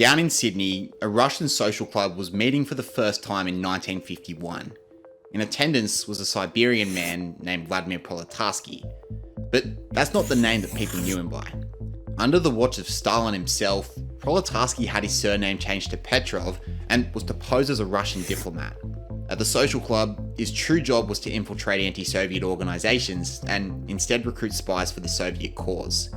Down in Sydney, a Russian social club was meeting for the first time in 1951. In attendance was a Siberian man named Vladimir Proletarsky. But that's not the name that people knew him by. Under the watch of Stalin himself, Proletarsky had his surname changed to Petrov and was to pose as a Russian diplomat. At the social club, his true job was to infiltrate anti-Soviet organisations and instead recruit spies for the Soviet cause.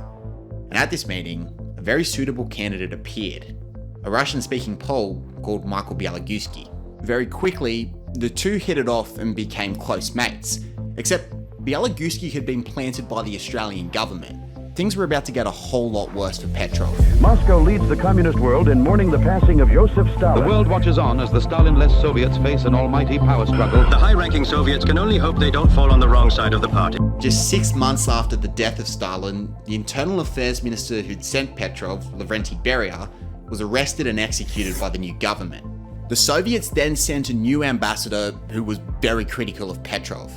And at this meeting, a very suitable candidate appeared, a Russian-speaking Pole called Michael Bialogusky. Very quickly, the two hit it off and became close mates, except Bialogusky had been planted by the Australian government. Things were about to get a whole lot worse for Petrov. Moscow leads the communist world in mourning the passing of Joseph Stalin. The world watches on as the Stalin-less Soviets face an almighty power struggle. The high-ranking Soviets can only hope they don't fall on the wrong side of the party. Just 6 months after the death of Stalin, the Internal Affairs Minister who'd sent Petrov, Lavrenti Beria, was arrested and executed by the new government. The Soviets then sent a new ambassador who was very critical of Petrov.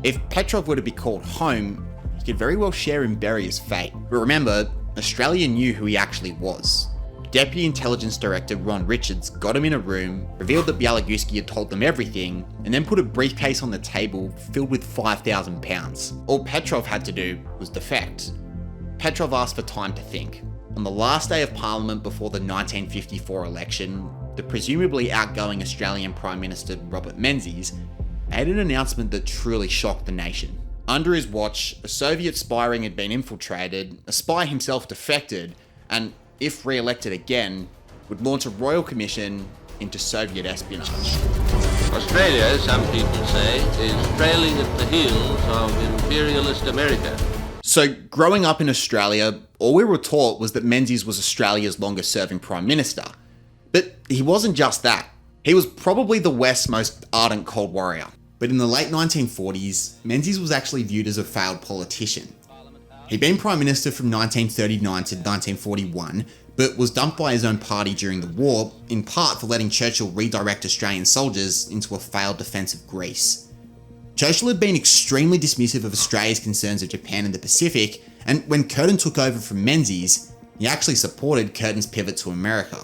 If Petrov were to be called home, he could very well share in Beria's fate. But remember, Australia knew who he actually was. Deputy Intelligence Director Ron Richards got him in a room, revealed that Bialogusky had told them everything, and then put a briefcase on the table filled with £5,000. All Petrov had to do was defect. Petrov asked for time to think. On the last day of Parliament before the 1954 election, the presumably outgoing Australian Prime Minister Robert Menzies made an announcement that truly shocked the nation. Under his watch, a Soviet spy ring had been infiltrated, a spy himself defected, and, if re-elected again, would launch a royal commission into Soviet espionage. Australia, some people say, is trailing at the heels of imperialist America. So, growing up in Australia, all we were taught was that Menzies was Australia's longest serving Prime Minister. But he wasn't just that. He was probably the West's most ardent Cold Warrior. But in the late 1940s, Menzies was actually viewed as a failed politician. He'd been Prime Minister from 1939 to 1941, but was dumped by his own party during the war, in part for letting Churchill redirect Australian soldiers into a failed defence of Greece. Churchill had been extremely dismissive of Australia's concerns of Japan and the Pacific, and when Curtin took over from Menzies, he actually supported Curtin's pivot to America.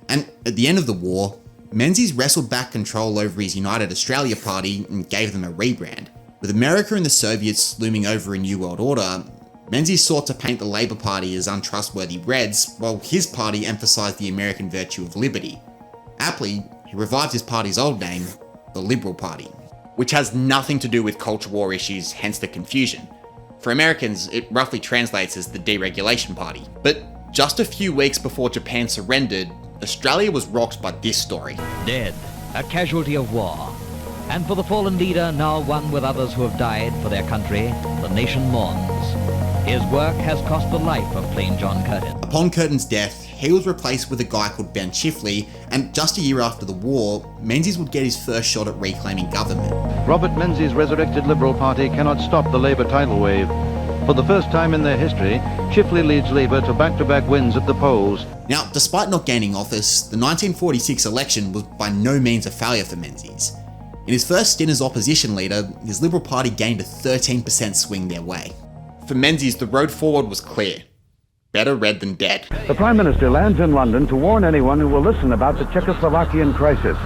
And at the end of the war, Menzies wrestled back control over his United Australia party and gave them a rebrand. With America and the Soviets looming over a new world order, Menzies sought to paint the Labour Party as untrustworthy Reds, while his party emphasised the American virtue of liberty. Aptly, he revived his party's old name, the Liberal Party, which has nothing to do with culture war issues, hence the confusion. For Americans, it roughly translates as the Deregulation Party. But just a few weeks before Japan surrendered, Australia was rocked by this story. Dead, a casualty of war. And for the fallen leader, now one with others who have died for their country, the nation mourns. His work has cost the life of plain John Curtin. Upon Curtin's death, he was replaced with a guy called Ben Chifley, and just a year after the war, Menzies would get his first shot at reclaiming government. Robert Menzies' resurrected Liberal Party cannot stop the Labour tidal wave. For the first time in their history, Chifley leads Labour to back-to-back wins at the polls. Now, despite not gaining office, the 1946 election was by no means a failure for Menzies. In his first stint as opposition leader, his Liberal Party gained a 13% swing their way. For Menzies, the road forward was clear. Better red than dead. The Prime Minister lands in London to warn anyone who will listen about the Czechoslovakian crisis.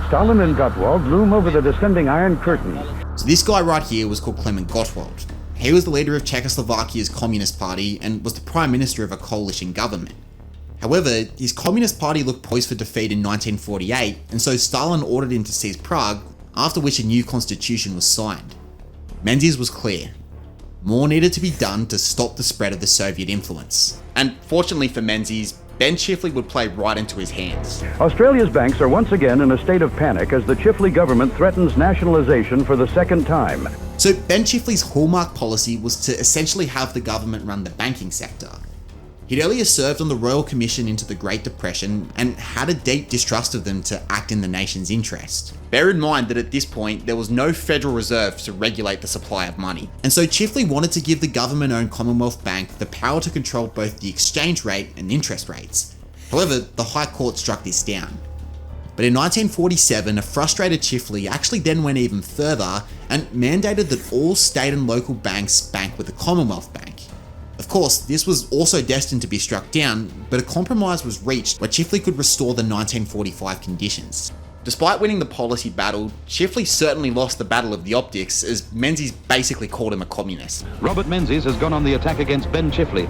Stalin and Gottwald loom over the descending Iron Curtain. So this guy right here was called Klement Gottwald. He was the leader of Czechoslovakia's Communist Party and was the Prime Minister of a coalition government. However, his Communist Party looked poised for defeat in 1948, and so Stalin ordered him to seize Prague, after which a new constitution was signed. Menzies was clear. More needed to be done to stop the spread of the Soviet influence. And fortunately for Menzies, Ben Chifley would play right into his hands. Australia's banks are once again in a state of panic as the Chifley government threatens nationalisation for the second time. So Ben Chifley's hallmark policy was to essentially have the government run the banking sector. He'd earlier served on the Royal Commission into the Great Depression and had a deep distrust of them to act in the nation's interest. Bear in mind that at this point, there was no Federal Reserve to regulate the supply of money. And so Chifley wanted to give the government-owned Commonwealth Bank the power to control both the exchange rate and interest rates. However, the High Court struck this down. But in 1947, a frustrated Chifley actually then went even further and mandated that all state and local banks bank with the Commonwealth Bank. Of course, this was also destined to be struck down, but a compromise was reached where Chifley could restore the 1945 conditions. Despite winning the policy battle, Chifley certainly lost the battle of the optics, as Menzies basically called him a communist. Robert Menzies has gone on the attack against Ben Chifley,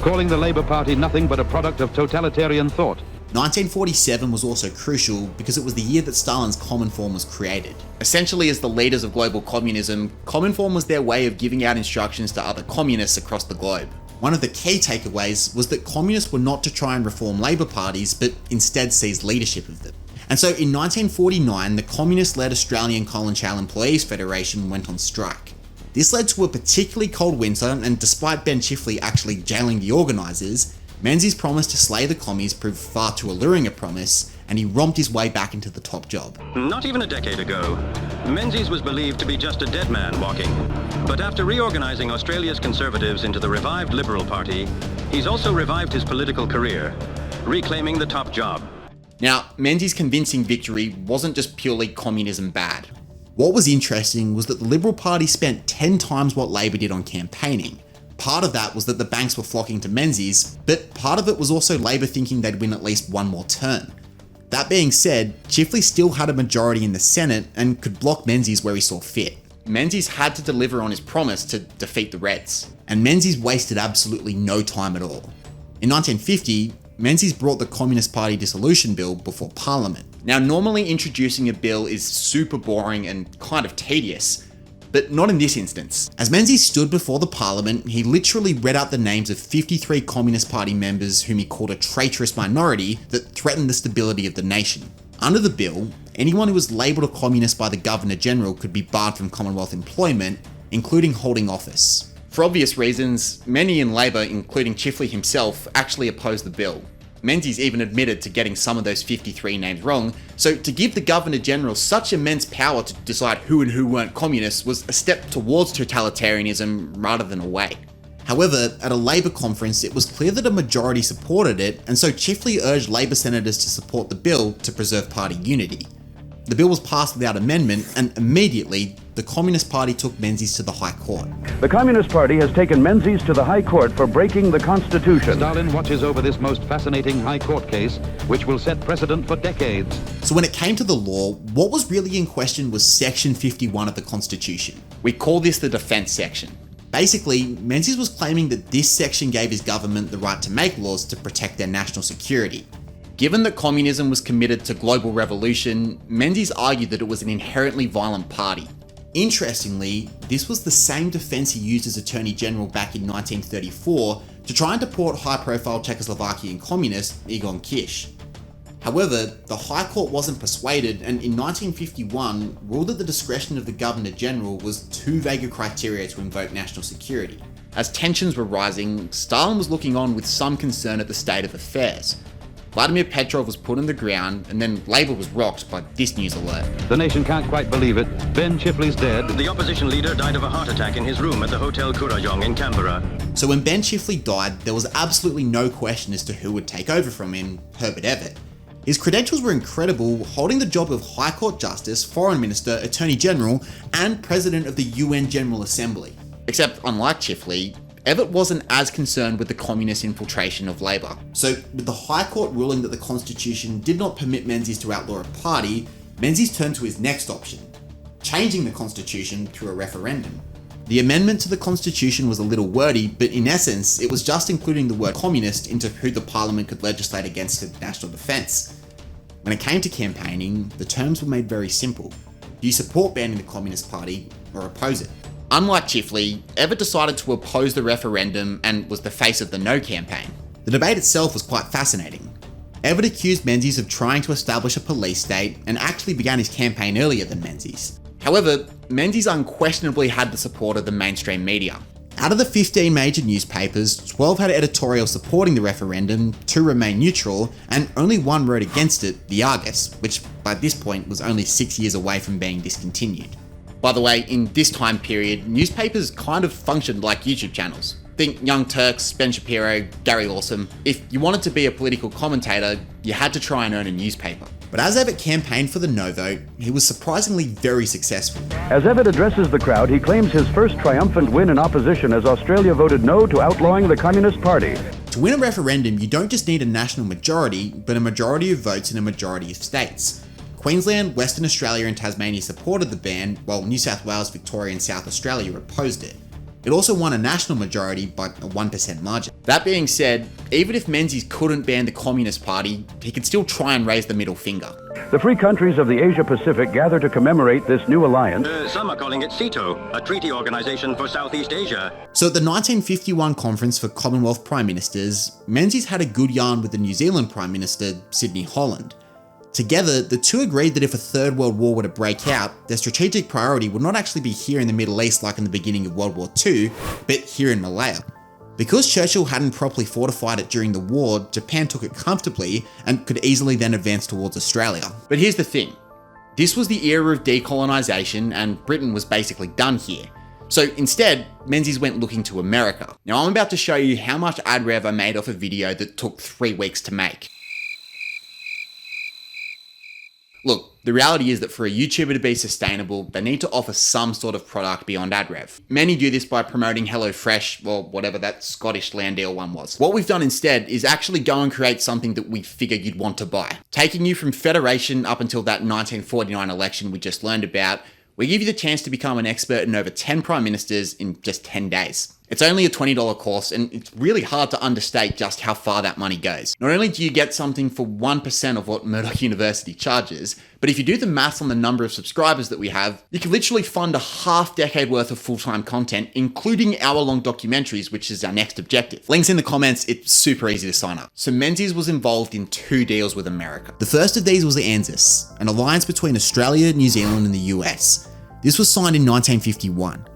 calling the Labour Party nothing but a product of totalitarian thought. 1947 was also crucial because it was the year that Stalin's Common Form was created. Essentially, as the leaders of global communism, Common Form was their way of giving out instructions to other communists across the globe. One of the key takeaways was that communists were not to try and reform Labour parties, but instead seize leadership of them. And so in 1949, the communist-led Australian Colin Employees Federation went on strike. This led to a particularly cold winter, and despite Ben Chifley actually jailing the organisers, Menzies' promise to slay the commies proved far too alluring a promise, and he romped his way back into the top job. Not even a decade ago, Menzies was believed to be just a dead man walking. But after reorganizing Australia's Conservatives into the revived Liberal Party, he's also revived his political career, reclaiming the top job. Now, Menzies' convincing victory wasn't just purely communism bad. What was interesting was that the Liberal Party spent 10 times what Labor did on campaigning. Part of that was that the banks were flocking to Menzies, but part of it was also Labor thinking they'd win at least one more term. That being said, Chifley still had a majority in the Senate and could block Menzies where he saw fit. Menzies had to deliver on his promise to defeat the Reds, and Menzies wasted absolutely no time at all. In 1950, Menzies brought the Communist Party dissolution bill before Parliament. Now, normally introducing a bill is super boring and kind of tedious, but not in this instance. As Menzies stood before the Parliament, he literally read out the names of 53 Communist Party members whom he called a traitorous minority that threatened the stability of the nation. Under the bill, anyone who was labelled a communist by the Governor-General could be barred from Commonwealth employment, including holding office. For obvious reasons, many in Labor, including Chifley himself, actually opposed the bill. Menzies even admitted to getting some of those 53 names wrong, so to give the Governor-General such immense power to decide who and who weren't communists was a step towards totalitarianism rather than away. However, at a Labor conference, it was clear that a majority supported it, and so Chifley urged Labor senators to support the bill to preserve party unity. The bill was passed without amendment, and immediately, the Communist Party took Menzies to the High Court. The Communist Party has taken Menzies to the High Court for breaking the Constitution. Stalin watches over this most fascinating High Court case, which will set precedent for decades. So when it came to the law, what was really in question was Section 51 of the Constitution. We call this the defence section. Basically, Menzies was claiming that this section gave his government the right to make laws to protect their national security. Given that communism was committed to global revolution, Menzies argued that it was an inherently violent party. Interestingly, this was the same defence he used as Attorney General back in 1934 to try and deport high-profile Czechoslovakian communist Egon Kish. However, the High Court wasn't persuaded, and in 1951 ruled that the discretion of the Governor-General was too vague a criteria to invoke national security. As tensions were rising, Stalin was looking on with some concern at the state of affairs. Vladimir Petrov was put on the ground, and then Labour was rocked by this news alert. The nation can't quite believe it. Ben Chifley's dead. The opposition leader died of a heart attack in his room at the Hotel Kurrajong in Canberra. So when Ben Chifley died, there was absolutely no question as to who would take over from him, Herbert Evatt. His credentials were incredible, holding the job of High Court Justice, Foreign Minister, Attorney General, and President of the UN General Assembly. Except, unlike Chifley, Evatt wasn't as concerned with the communist infiltration of Labour. So, with the High Court ruling that the Constitution did not permit Menzies to outlaw a party, Menzies turned to his next option, changing the Constitution through a referendum. The amendment to the Constitution was a little wordy, but in essence, it was just including the word communist into who the Parliament could legislate against for national defence. When it came to campaigning, the terms were made very simple. Do you support banning the Communist Party or oppose it? Unlike Chifley, Evatt decided to oppose the referendum and was the face of the No campaign. The debate itself was quite fascinating. Evatt accused Menzies of trying to establish a police state and actually began his campaign earlier than Menzies. However, Menzies unquestionably had the support of the mainstream media. Out of the 15 major newspapers, 12 had editorials supporting the referendum, 2 remained neutral, and only 1 wrote against it, the Argus, which by this point was only 6 years away from being discontinued. By the way, in this time period, newspapers kind of functioned like YouTube channels. Think Young Turks, Ben Shapiro, Gary Lawson. If you wanted to be a political commentator, you had to try and earn a newspaper. But as Evatt campaigned for the no vote, he was surprisingly very successful. As Evatt addresses the crowd, he claims his first triumphant win in opposition as Australia voted no to outlawing the Communist Party. To win a referendum, you don't just need a national majority, but a majority of votes in a majority of states. Queensland, Western Australia and Tasmania supported the ban, while New South Wales, Victoria and South Australia opposed it. It also won a national majority by a 1% margin. That being said, even if Menzies couldn't ban the Communist Party, he could still try and raise the middle finger. The free countries of the Asia Pacific gather to commemorate this new alliance. Some are calling it CETO, a treaty organization for Southeast Asia. So at the 1951 Conference for Commonwealth Prime Ministers, Menzies had a good yarn with the New Zealand Prime Minister, Sidney Holland. Together, the two agreed that if a Third World War were to break out, their strategic priority would not actually be here in the Middle East like in the beginning of World War II, but here in Malaya. Because Churchill hadn't properly fortified it during the war, Japan took it comfortably and could easily then advance towards Australia. But here's the thing. This was the era of decolonisation and Britain was basically done here. So instead, Menzies went looking to America. Now I'm about to show you how much ad rev I made off a video that took 3 weeks to make. Look, the reality is that for a YouTuber to be sustainable, they need to offer some sort of product beyond ad rev. Many do this by promoting HelloFresh, or whatever that Scottish Landale one was. What we've done instead is actually go and create something that we figure you'd want to buy. Taking you from Federation up until that 1949 election we just learned about, we give you the chance to become an expert in over 10 prime ministers in just 10 days. It's only a $20 course, and it's really hard to understate just how far that money goes. Not only do you get something for 1% of what Murdoch University charges, but if you do the maths on the number of subscribers that we have, you can literally fund a half-decade worth of full-time content, including hour-long documentaries, which is our next objective. Links in the comments, it's super easy to sign up. So Menzies was involved in 2 deals with America. The first of these was the ANZUS, an alliance between Australia, New Zealand and the US. This was signed in 1951.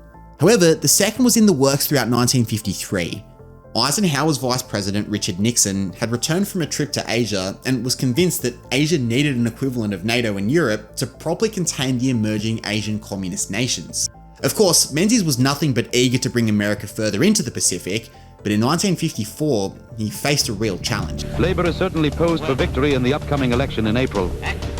However, the second was in the works throughout 1953. Eisenhower's Vice President Richard Nixon had returned from a trip to Asia and was convinced that Asia needed an equivalent of NATO in Europe to properly contain the emerging Asian communist nations. Of course, Menzies was nothing but eager to bring America further into the Pacific, but in 1954, he faced a real challenge. Labour is certainly posed for victory in the upcoming election in April.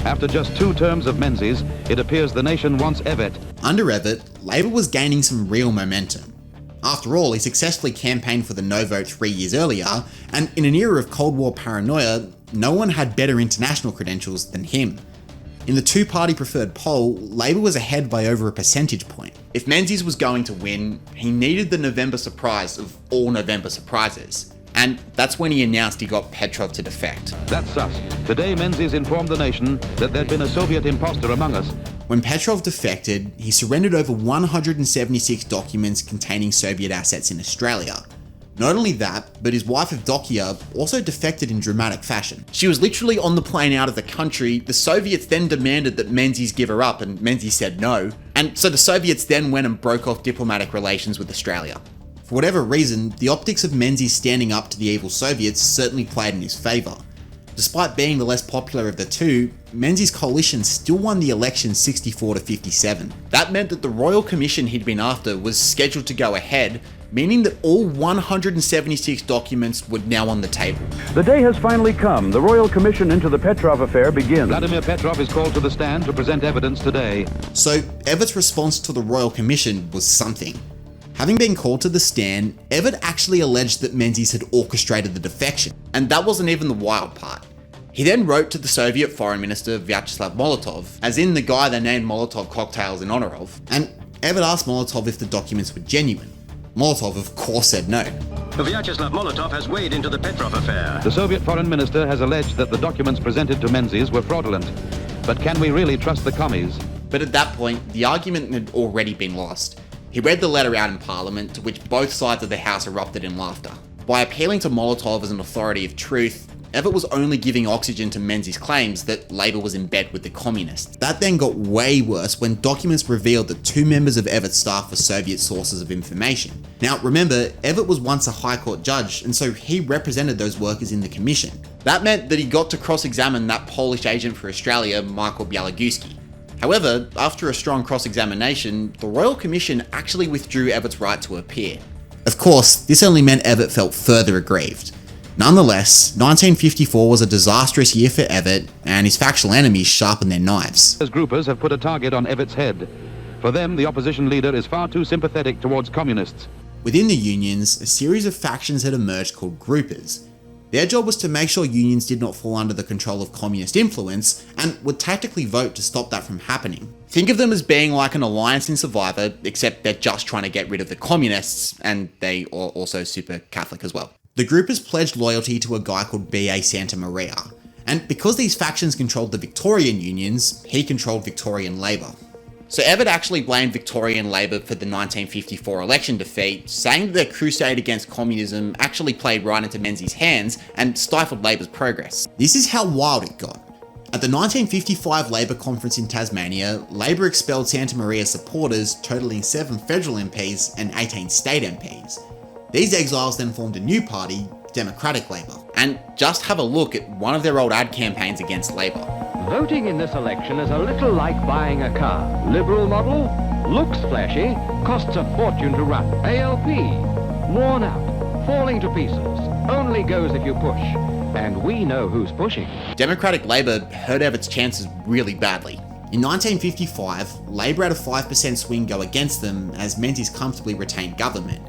After just 2 terms of Menzies, it appears the nation wants Evatt. Under Evatt, Labour was gaining some real momentum. After all, he successfully campaigned for the no vote 3 years earlier, and in an era of Cold War paranoia, no one had better international credentials than him. In the 2-party preferred poll, Labour was ahead by over a percentage point. If Menzies was going to win, he needed the November surprise of all November surprises. And that's when he announced he got Petrov to defect. That's us. Today, Menzies informed the nation that there'd been a Soviet imposter among us. When Petrov defected, he surrendered over 176 documents containing Soviet assets in Australia. Not only that, but his wife Evdokia also defected in dramatic fashion. She was literally on the plane out of the country. The Soviets then demanded that Menzies give her up, and Menzies said no. And so the Soviets then went and broke off diplomatic relations with Australia. For whatever reason, the optics of Menzies standing up to the evil Soviets certainly played in his favour. Despite being the less popular of the two, Menzies' coalition still won the election 64 to 57. That meant that the Royal Commission he'd been after was scheduled to go ahead, meaning that all 176 documents were now on the table. The day has finally come. The Royal Commission into the Petrov affair begins. Vladimir Petrov is called to the stand to present evidence today. So Evatt's response to the Royal Commission was something. Having been called to the stand, Evatt actually alleged that Menzies had orchestrated the defection, and that wasn't even the wild part. He then wrote to the Soviet Foreign Minister Vyacheslav Molotov, as in the guy they named Molotov cocktails in honour of, and Evatt asked Molotov if the documents were genuine. Molotov of course said no. Vyacheslav Molotov has weighed into the Petrov affair. The Soviet Foreign Minister has alleged that the documents presented to Menzies were fraudulent. But can we really trust the commies? But at that point, the argument had already been lost. He read the letter out in Parliament, to which both sides of the House erupted in laughter. By appealing to Molotov as an authority of truth, Evatt was only giving oxygen to Menzies' claims that Labour was in bed with the communists. That then got way worse when documents revealed that 2 members of Evatt's staff were Soviet sources of information. Now remember, Evatt was once a High Court judge, and so he represented those workers in the commission. That meant that he got to cross-examine that Polish agent for Australia, Michael Białagowski. However, after a strong cross-examination, the Royal Commission actually withdrew Evatt's right to appear. Of course, this only meant Evatt felt further aggrieved. Nonetheless, 1954 was a disastrous year for Evatt, and his factional enemies sharpened their knives. As groupers have put a target on Evatt's head. For them, the opposition leader is far too sympathetic towards communists. Within the unions, a series of factions had emerged called groupers. Their job was to make sure unions did not fall under the control of communist influence, and would tactically vote to stop that from happening. Think of them as being like an alliance in Survivor, except they're just trying to get rid of the communists, and they are also super Catholic as well. The groupers pledged loyalty to a guy called B.A. Santa Maria, and because these factions controlled the Victorian unions, he controlled Victorian Labour. So Evatt actually blamed Victorian Labour for the 1954 election defeat, saying that their crusade against communism actually played right into Menzies' hands and stifled Labour's progress. This is how wild it got. At the 1955 Labour conference in Tasmania, Labour expelled Santa Maria's supporters, totalling 7 federal MPs and 18 state MPs. These exiles then formed a new party, Democratic Labour. And just have a look at one of their old ad campaigns against Labour. Voting in this election is a little like buying a car. Liberal model, looks flashy, costs a fortune to run. ALP, worn out, falling to pieces, only goes if you push. And we know who's pushing. Democratic Labour hurt Evatt's chances really badly. In 1955, Labour had a 5% swing go against them as Menzies comfortably retained government.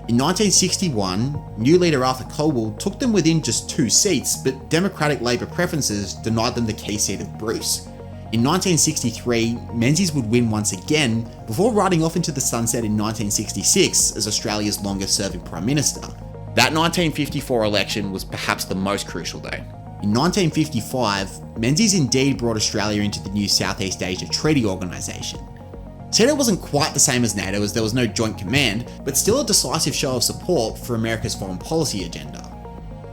In 1961, new leader Arthur Colwell took them within just 2 seats, but Democratic Labour preferences denied them the key seat of Bruce. In 1963, Menzies would win once again, before riding off into the sunset in 1966 as Australia's longest serving Prime Minister. That 1954 election was perhaps the most crucial though. In 1955, Menzies indeed brought Australia into the new Southeast Asia Treaty Organisation. SEATO wasn't quite the same as NATO as there was no joint command, but still a decisive show of support for America's foreign policy agenda.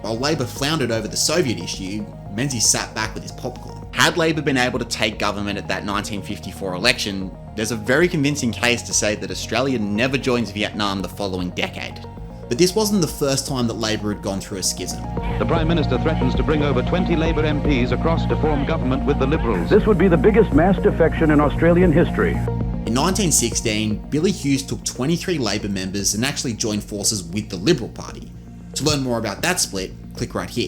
While Labour floundered over the Soviet issue, Menzies sat back with his popcorn. Had Labour been able to take government at that 1954 election, there's a very convincing case to say that Australia never joins Vietnam the following decade. But this wasn't the first time that Labour had gone through a schism. The Prime Minister threatens to bring over 20 Labour MPs across to form government with the Liberals. This would be the biggest mass defection in Australian history. In 1916, Billy Hughes took 23 Labour members and actually joined forces with the Liberal Party. To learn more about that split, click right here.